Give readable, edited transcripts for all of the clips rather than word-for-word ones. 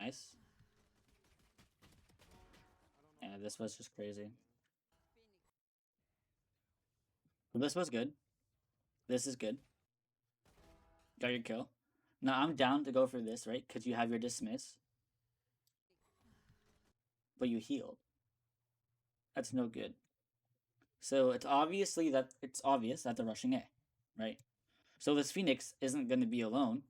Nice. Yeah, this was just crazy. But this was good. This is good. Got your kill. Now I'm down to go for this, right? Because you have your dismiss. But you healed. That's no good. So it's obvious that they're rushing A, right? So this Phoenix isn't going to be alone,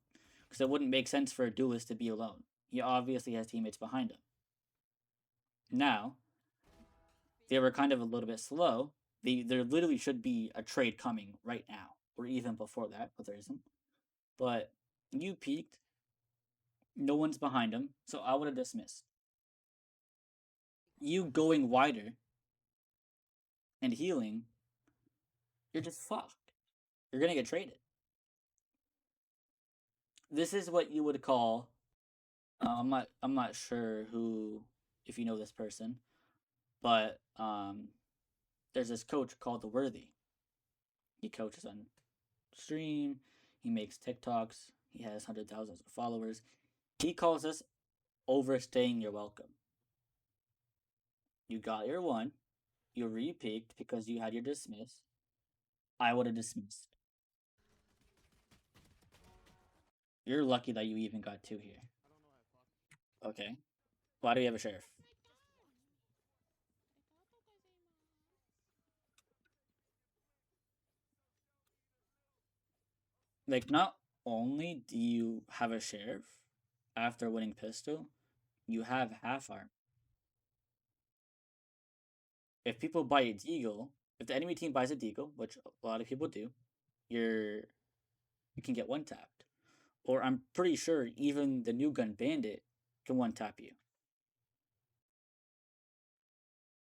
because it wouldn't make sense for a duelist to be alone. He obviously has teammates behind him. Now, they were kind of a little bit slow. There literally should be a trade coming right now, or even before that, but there isn't. But you peeked. No one's behind him, so I would have dismissed. You going wider and healing, you're just fucked. You're gonna get traded. This is what you would call. I'm not sure who, if you know this person, but there's this coach called the Worthy. He coaches on stream. He makes TikToks. He has 100,000 of followers. He calls this overstaying your welcome. You got your one. You re-peaked because you had your dismiss. I would have dismissed. You're lucky that you even got two here. Okay. Why do we have a sheriff? Like, not only do you have a sheriff after winning pistol, you have half arm. If people buy a deagle, if the enemy team buys a deagle, which a lot of people do, you can get one tapped. Or I'm pretty sure even the new gun bandit can one tap you.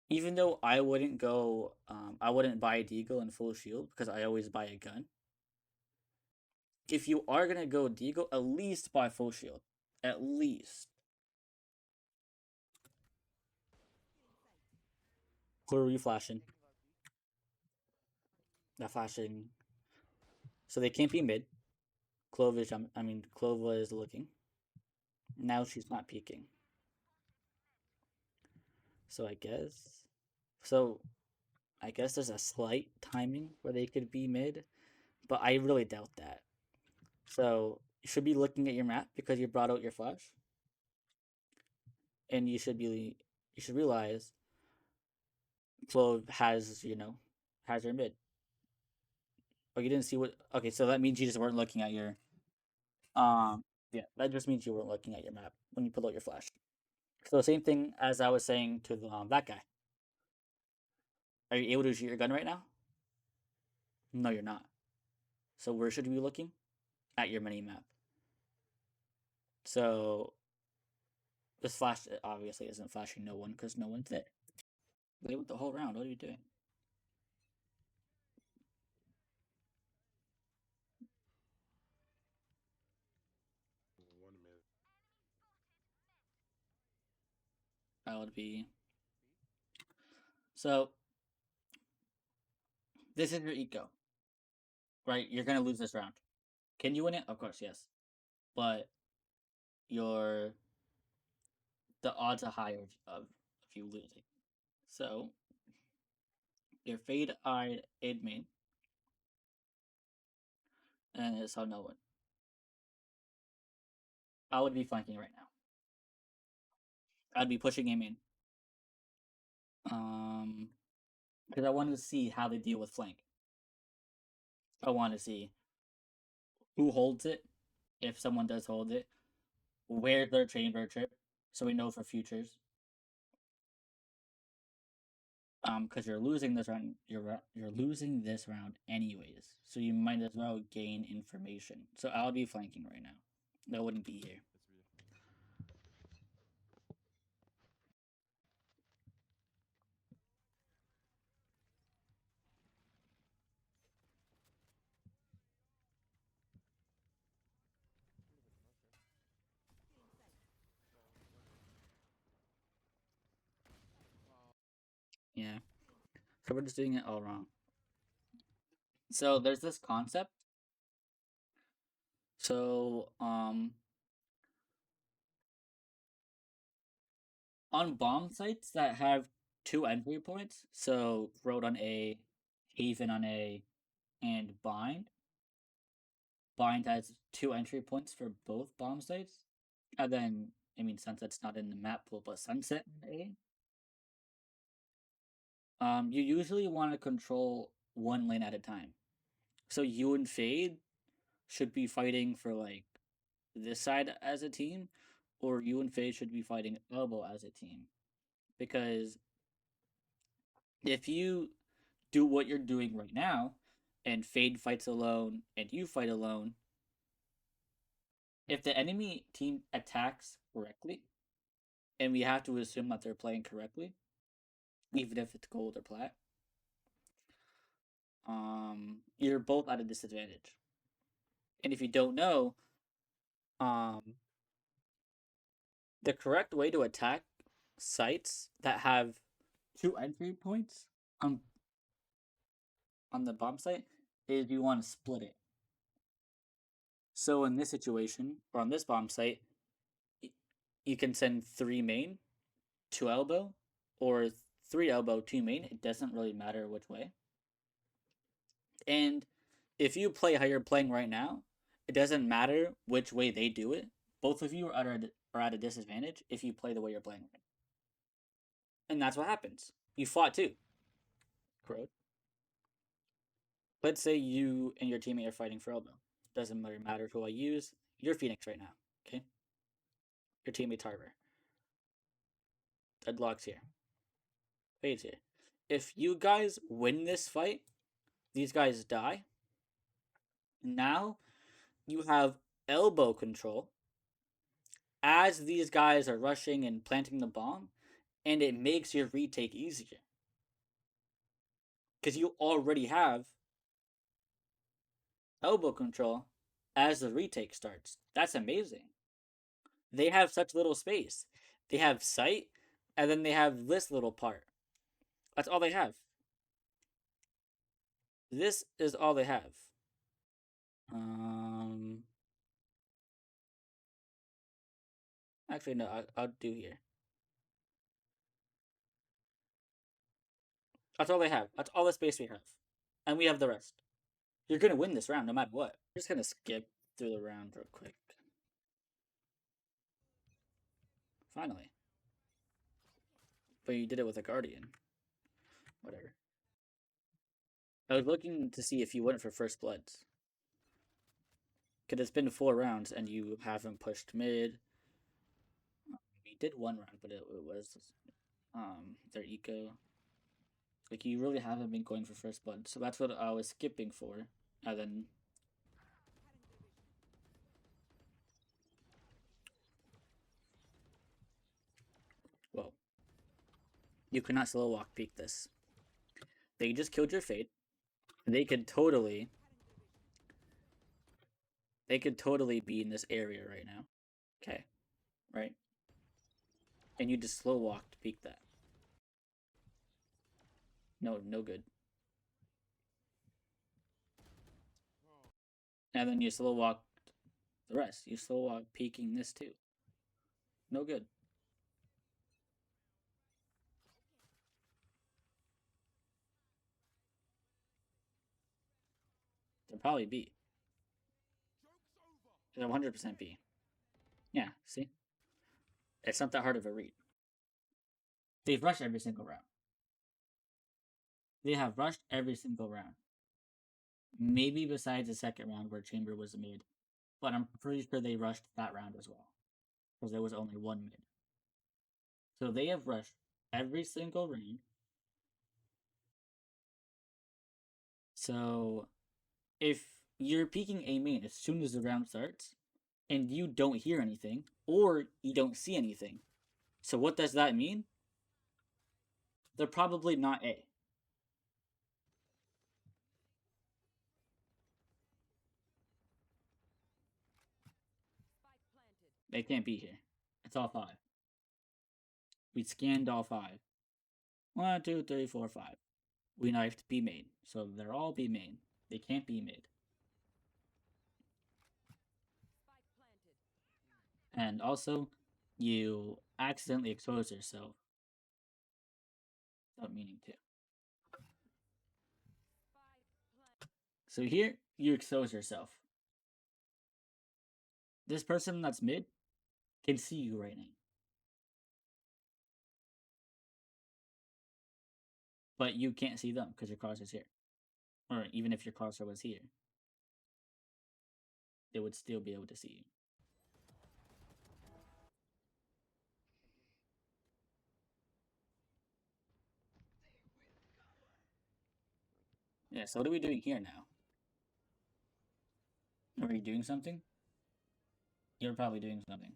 Even though I wouldn't I wouldn't buy a deagle in full shield because I always buy a gun. If you are gonna go deagle, at least buy full shield. At least. Who are you flashing? Not flashing. So they can't be mid. Clove is, Clova is looking. Now she's not peeking. So I guess there's a slight timing where they could be mid, but I really doubt that. So you should be looking at your map because you brought out your flash, and you should realize Clove has has your mid. Oh, you didn't see what? Okay, so that means you just weren't looking at your yeah, that just means you weren't looking at your map when you pulled out your flash. So same thing as I was saying to that guy. Are you able to shoot your gun right now? No, you're not. So where should you be looking? At your mini map. So this flash obviously isn't flashing no one because no one's there. They went the whole round. What are you doing? That would be. So this is your eco, right? You're gonna lose this round. Can you win it? Of course, yes. But your the odds are higher of you losing. So your fade-eyed aid main, and it's on no one. I would be flanking right now. I'd be pushing him in. Because I wanted to see how they deal with flank. I want to see who holds it, if someone does hold it, where their chamber trip, so we know for futures. Because you're losing this round, you're losing this round anyways, so you might as well gain information. So I'll be flanking right now. That wouldn't be here. Yeah. So we're just doing it all wrong. So there's this concept. So On bomb sites that have two entry points, so Road on A, Haven on A, and Bind has two entry points for both bomb sites. And then, I mean, Sunset's not in the map pool, but Sunset on A. You usually want to control one lane at a time. So you and Fade should be fighting for like this side as a team, or you and Fade should be fighting Elbow as a team. Because if you do what you're doing right now, and Fade fights alone and you fight alone, if the enemy team attacks correctly, and we have to assume that they're playing correctly, even if it's gold or plat, you're both at a disadvantage. And if you don't know, um, the correct way to attack sites that have two entry points on on the bomb site is you want to split it. So in this situation, or on this bomb site, you can send three main, two elbow, or three elbow, two main. It doesn't really matter which way. And if you play how you're playing right now, it doesn't matter which way they do it. Both of you are at a disadvantage if you play the way you're playing. And that's what happens. You fought too, corrode. Let's say you and your teammate are fighting for elbow. Doesn't really matter who I use. You're Phoenix right now, okay? Your teammate's Harbor. Deadlock's here. Fade's here. If you guys win this fight, these guys die. Now you have elbow control as these guys are rushing and planting the bomb, and it makes your retake easier. Because you already have elbow control as the retake starts. That's amazing. They have such little space. They have sight, and then they have this little part. That's all they have. This is all they have. Um, Actually, no, I'll do here. That's all they have. That's all the space we have. And we have the rest. You're going to win this round no matter what. I'm just going to skip through the round real quick. Finally. But you did it with a Guardian. Whatever. I was looking to see if you went for first bloods. Because it's been 4 rounds and you haven't pushed mid. We did 1 round, but it was their eco. Like, you really haven't been going for first blood. So that's what I was skipping for. And then well, you cannot slow walk peek this. They just killed your Fade. They could totally be in this area right now. Okay. Right? And you just slow walked peek that. No good. And then you slow walked the rest. You slow walk peeking this too. No good. They'll probably be. They'll 100% be. Yeah, see? It's not that hard of a read. They've rushed every single round. They have rushed every single round. Maybe besides the second round where Chamber was mid. But I'm pretty sure they rushed that round as well. Because there was only one mid. So they have rushed every single round. So if you're peeking A main as soon as the round starts, and you don't hear anything, or you don't see anything. So what does that mean? They're probably not A. They can't be here. It's all 5. We scanned all 5. 1, 2, 3, 4, 5. We knifed B main. So they're all B main. They can't be mid. And also, you accidentally expose yourself without meaning to. So here, you expose yourself. This person that's mid can see you right now. But you can't see them because your crosser's here. Or even if your cursor was here, they would still be able to see you. Yeah, so what are we doing here now? Are you doing something? You're probably doing something.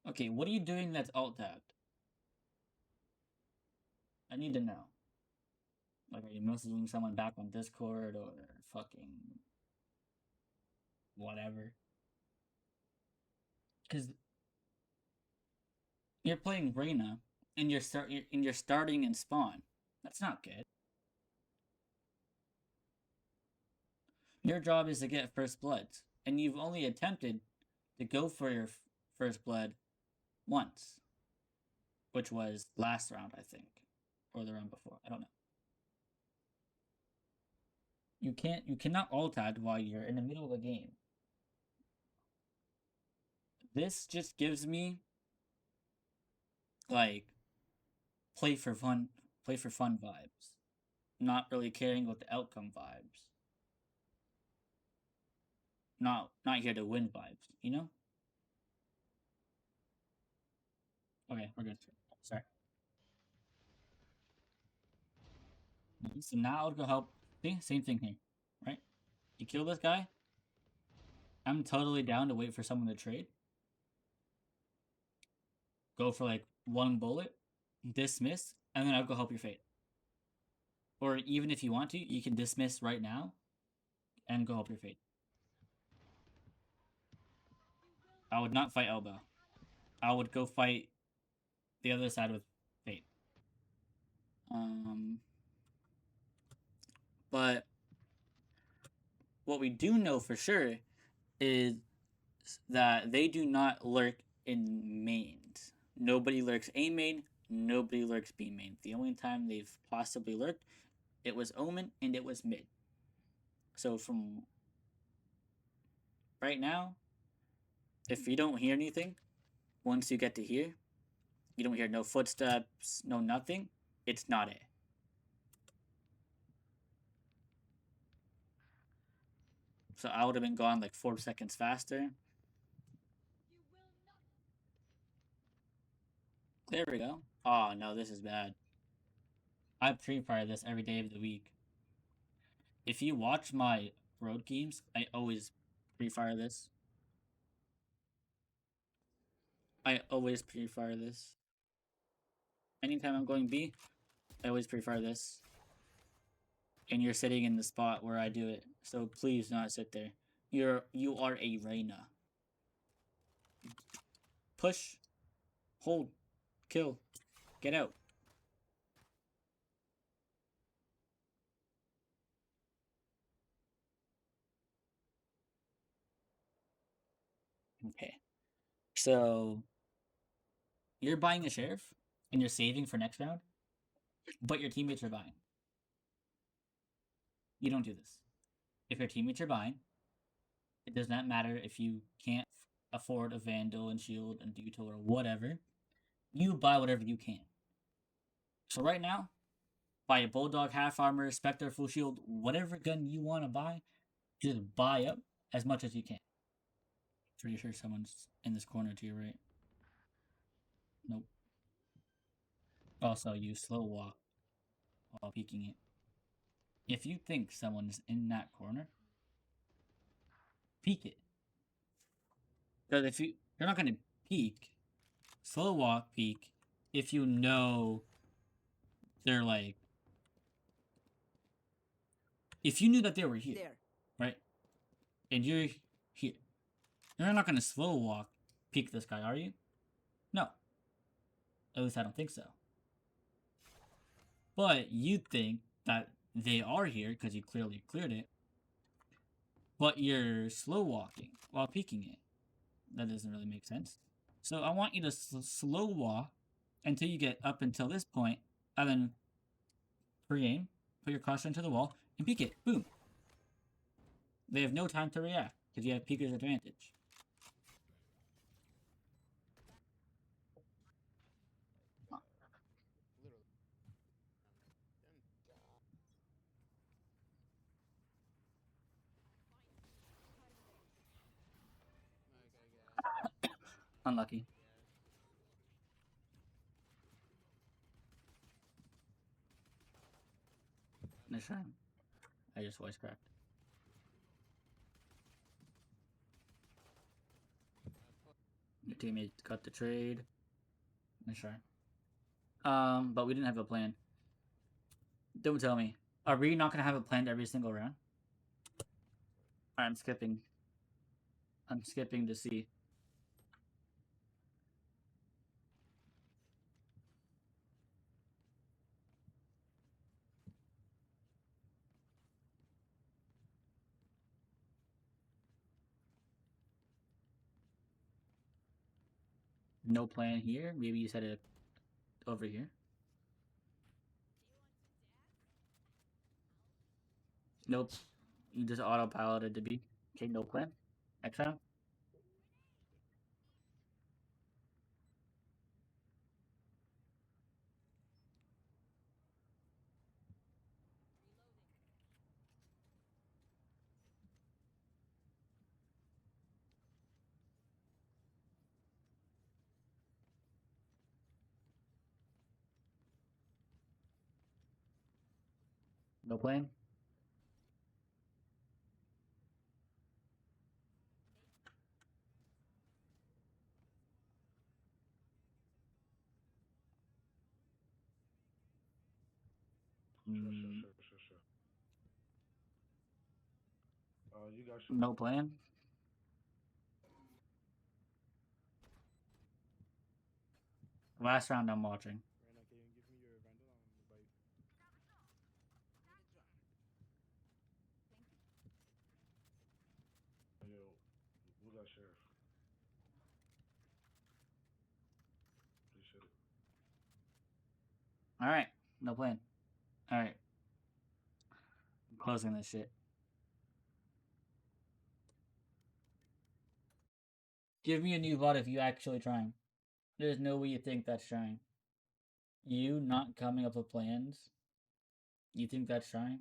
Okay, what are you doing that's alt tabbed? I need to know. Like, are you messaging someone back on Discord or fucking whatever? Because you're playing Reyna and you're starting in spawn. That's not good. Your job is to get first bloods, and you've only attempted to go for your first blood once, which was last round, I think, or the round before. I don't know. You cannot alt tab while you're in the middle of a game. This just gives me like play for fun vibes, not really caring about the outcome vibes. Not here to win vibes, you know? Okay, we're good. Sorry. So now I'll go help. See, same thing here, right? You kill this guy. I'm totally down to wait for someone to trade. Go for like one bullet, dismiss, and then I'll go help your fate. Or even if you want to, you can dismiss right now and go help your fate. I would not fight elbow. I would go fight the other side with fate. But what we do know for sure is that they do not lurk in mains. Nobody lurks A main, nobody lurks B main. The only time they've possibly lurked, it was Omen and it was mid. So from right now, if you don't hear anything, once you get to here, you don't hear no footsteps, no nothing, it's not it. So I would have been gone like 4 seconds faster. There we go. Oh no, this is bad. I pre-fire this every day of the week. If you watch my road games, I always pre-fire this. I always pre-fire this. Anytime I'm going B, I always pre-fire this. And you're sitting in the spot where I do it, so please do not sit there. You are a reyna. Push, hold, kill, get out. Okay. So you're buying a sheriff and you're saving for next round, but your teammates are buying. You don't do this. If your teammates are buying, it does not matter if you can't afford a Vandal and Shield and Duto or whatever. You buy whatever you can. So right now, buy a Bulldog half armor, Spectre full shield, whatever gun you want to buy, just buy up as much as you can. Pretty sure someone's in this corner to your right. Nope. Also, you slow walk while peeking it. If you think someone's in that corner, peek it. Because if you're not gonna peek, slow walk peek if you know they're like, if you knew that they were here, right? And you're here, you're not gonna slow walk peek this guy, are you? No. At least I don't think so. But you think that they are here because you clearly cleared it, but you're slow walking while peeking it. That doesn't really make sense. So I want you to slow walk until you get up until this point, and then pre-aim, put your crosshair into the wall, and peek it. Boom. They have no time to react because you have peeker's advantage. Unlucky. Nice try. I just voice cracked. Your teammate got the trade. Nice try. But we didn't have a plan. Don't tell me. Are we not gonna have a plan every single round? Alright, I'm skipping. I'm skipping to see. No plan here. Maybe you set it over here. Nope. You just auto-piloted to be. Okay, no plan. Next round. No plan. Sure. You guys should. No plan. Last round I'm watching. Reyna, can you give me your vandal? Yo, who's that sheriff? Appreciate it. Alright. No plan. Alright. I'm closing this shit. Give me a new VOD if you actually trying. There's no way you think that's trying. You not coming up with plans? You think that's trying?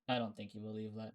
I don't think you believe that.